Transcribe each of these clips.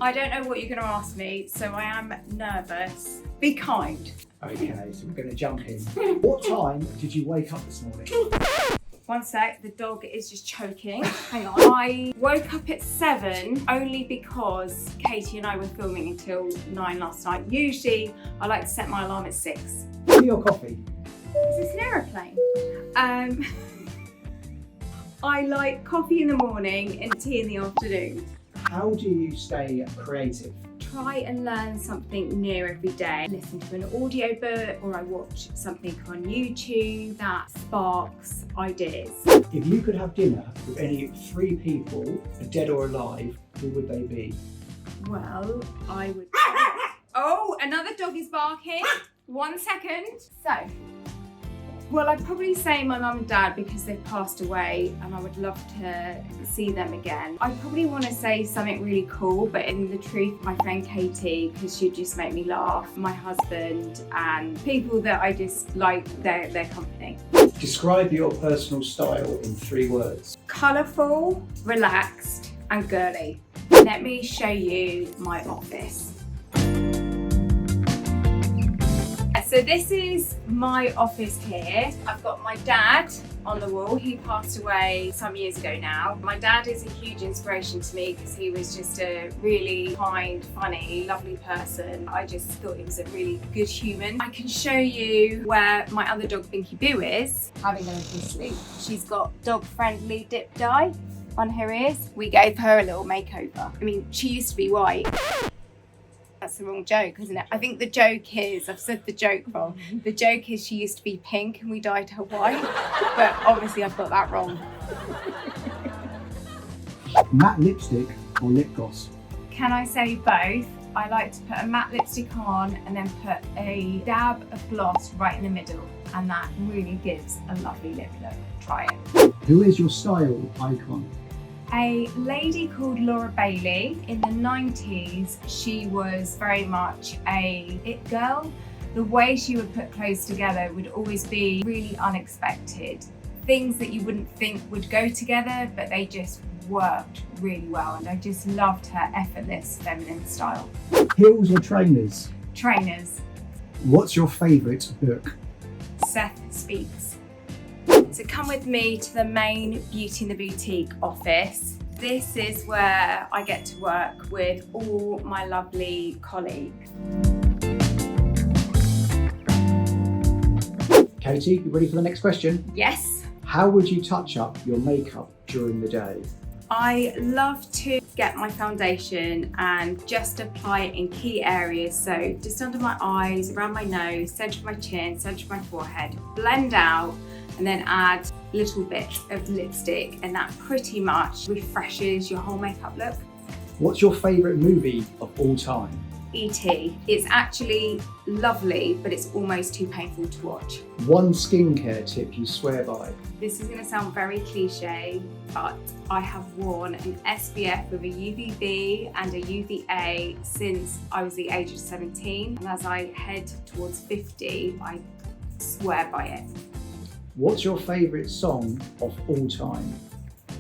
I don't know what you're going to ask me, so I am nervous. Be kind. Okay, so we're going to jump in. What time did you wake up this morning? One sec, the dog is just choking. Hang on. I woke up at 7 only because Katie and I were filming until 9 last night. Usually, I like to set my alarm at 6. Tea or coffee? Is this an aeroplane? I like coffee in the morning and tea in the afternoon. How do you stay creative? Try and learn something new every day. Listen to an audiobook or I watch something on YouTube that sparks ideas. If you could have dinner with any 3 people, dead or alive, who would they be? Well, I would... Oh, another dog is barking. 1 second. So, well, I'd probably say my mum and dad because they've passed away and I would love to see them again. I'd probably want to say something really cool, but in the truth, my friend Katie, because she'd just make me laugh, my husband, and people that I just like their company. Describe your personal style in 3 words. Colourful, relaxed, and girly. Let me show you my office. So this is my office here. I've got my dad on the wall. He passed away some years ago now. My dad is a huge inspiration to me because he was just a really kind, funny, lovely person. I just thought he was a really good human. I can show you where my other dog, Binky Boo, is having a little sleep. She's got dog-friendly dip dye on her ears. We gave her a little makeover. I mean, she used to be white. That's the wrong joke, isn't it? I think the joke is, I've said the joke wrong. The joke is she used to be pink and we dyed her white, but obviously I've got that wrong. Matte lipstick or lip gloss? Can I say both? I like to put a matte lipstick on and then put a dab of gloss right in the middle, and that really gives a lovely lip look. Try it. Who is your style icon? A lady called Laura Bailey. In the 90s, she was very much a it girl. The way she would put clothes together would always be really unexpected. Things that you wouldn't think would go together, but they just worked really well. And I just loved her effortless feminine style. Heels or trainers? Trainers. What's your favourite book? Seth Speaks. So come with me to the main Beauty in the Boutique office. This is where I get to work with all my lovely colleagues. Katie, you ready for the next question? Yes. How would you touch up your makeup during the day? I love to get my foundation and just apply it in key areas. So just under my eyes, around my nose, centre of my chin, centre of my forehead. Blend out and then add a little bit of lipstick, and that pretty much refreshes your whole makeup look. What's your favourite movie of all time? E.T. It's actually lovely, but it's almost too painful to watch. One skincare tip you swear by? This is going to sound very cliche, but I have worn an SPF with a UVB and a UVA since I was the age of 17. And as I head towards 50, I swear by it. What's your favourite song of all time?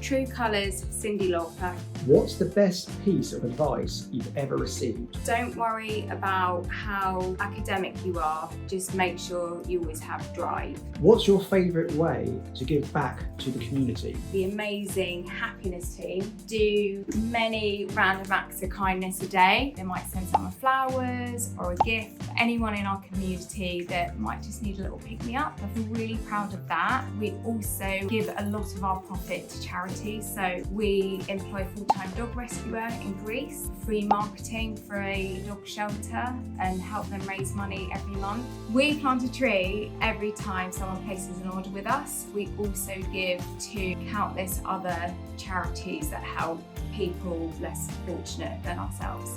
True Colours, Cyndi Lauper. What's the best piece of advice you've ever received? Don't worry about how academic you are, just make sure you always have drive. What's your favourite way to give back to the community? The amazing happiness team do many random acts of kindness a day. They might send someone flowers or a gift. Anyone in our community that might just need a little pick-me-up. I feel really proud of that. We also give a lot of our profit to charity. So we employ a full-time dog rescuer in Greece, free marketing for a dog shelter, and help them raise money every month. We plant a tree every time someone places an order with us. We also give to countless other charities that help people less fortunate than ourselves.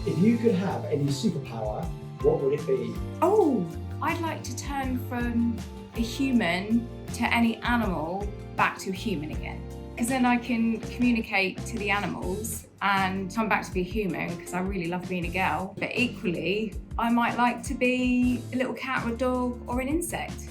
If you could have any superpower, what would it be? Oh, I'd like to turn from a human to any animal back to a human again. Because then I can communicate to the animals and come back to be human, because I really love being a girl. But equally, I might like to be a little cat or a dog or an insect.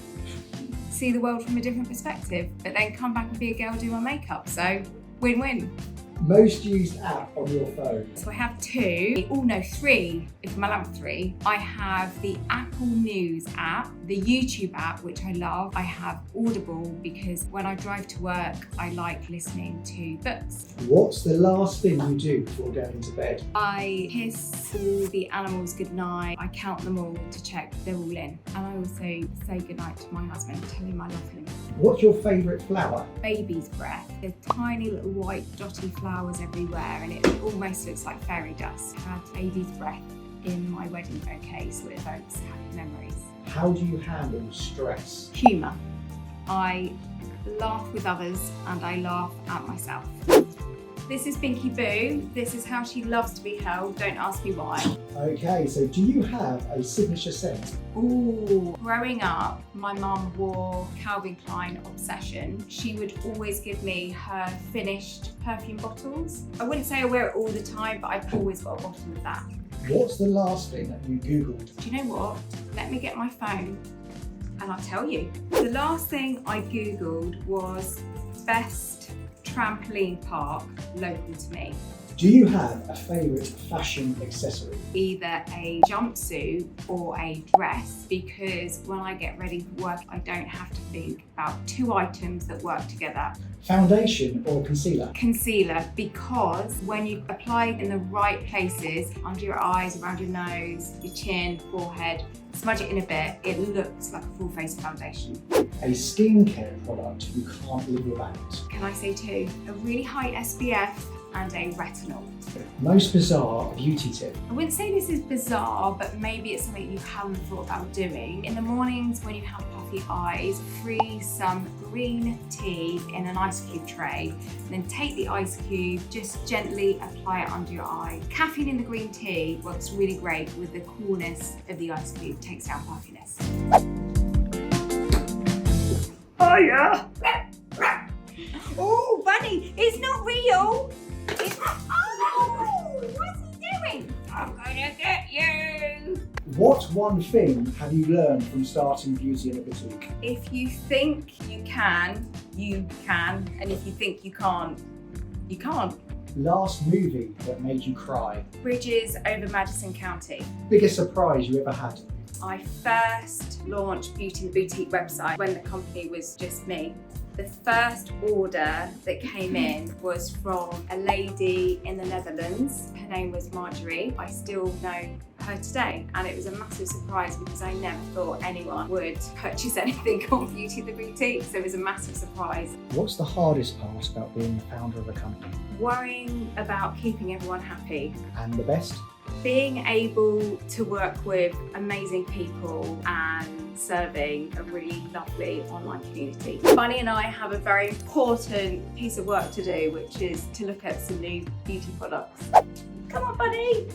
See the world from a different perspective, but then come back and be a girl, do my makeup. So win-win. Most used app on your phone? So I have two, no, three, if I'm allowed three. I have the Apple News app, the YouTube app, which I love. I have Audible because when I drive to work, I like listening to books. What's the last thing you do before going to bed? I kiss all the animals goodnight. I count them all to check they're all in. And I also say goodnight to my husband, tell him I love him. What's your favourite flower? Baby's breath. There's tiny little white dotty flowers everywhere and it almost looks like fairy dust. I had baby's breath in my wedding bouquet so it evokes happy memories. How do you handle stress? Humour. I laugh with others and I laugh at myself. This is Binky Boo. This is how she loves to be held. Don't ask me why. Okay, so do you have a signature scent? Ooh. Growing up, my mum wore Calvin Klein Obsession. She would always give me her finished perfume bottles. I wouldn't say I wear it all the time, but I've always got a bottle of that. What's the last thing that you Googled? Do you know what? Let me get my phone and I'll tell you. The last thing I Googled was best trampoline park local to me. Do you have a favourite fashion accessory? Either a jumpsuit or a dress, because when I get ready for work, I don't have to think about two items that work together. Foundation or concealer? Concealer, because when you apply it in the right places, under your eyes, around your nose, your chin, forehead, smudge it in a bit, it looks like a full face foundation. A skincare product you can't live without? Can I say two? A really high SPF and a retinol. Most bizarre beauty tip? I wouldn't say this is bizarre, but maybe it's something you haven't thought about doing. In the mornings when you have puffy eyes, freeze some green tea in an ice cube tray, and then take the ice cube, just gently apply it under your eye. Caffeine in the green tea works really great with the coolness of the ice cube, takes down puffiness. Oh yeah! Oh, Bunny, it's not real! Oh, what's he doing? I'm gonna get you! What one thing have you learned from starting Beauty in a Boutique? If you think you can, and if you think you can't, you can't. Last movie that made you cry? Bridges over Madison County. Biggest surprise you ever had? I first launched Beauty in the Boutique website when the company was just me. The first order that came in was from a lady in the Netherlands. Her name was Marjorie. I still know her today, and it was a massive surprise because I never thought anyone would purchase anything on Beauty in the Boutique, so it was a massive surprise. What's the hardest part about being the founder of a company? Worrying about keeping everyone happy. And the best? Being able to work with amazing people and serving a really lovely online community. Bunny and I have a very important piece of work to do, which is to look at some new beauty products. Come on, Bunny!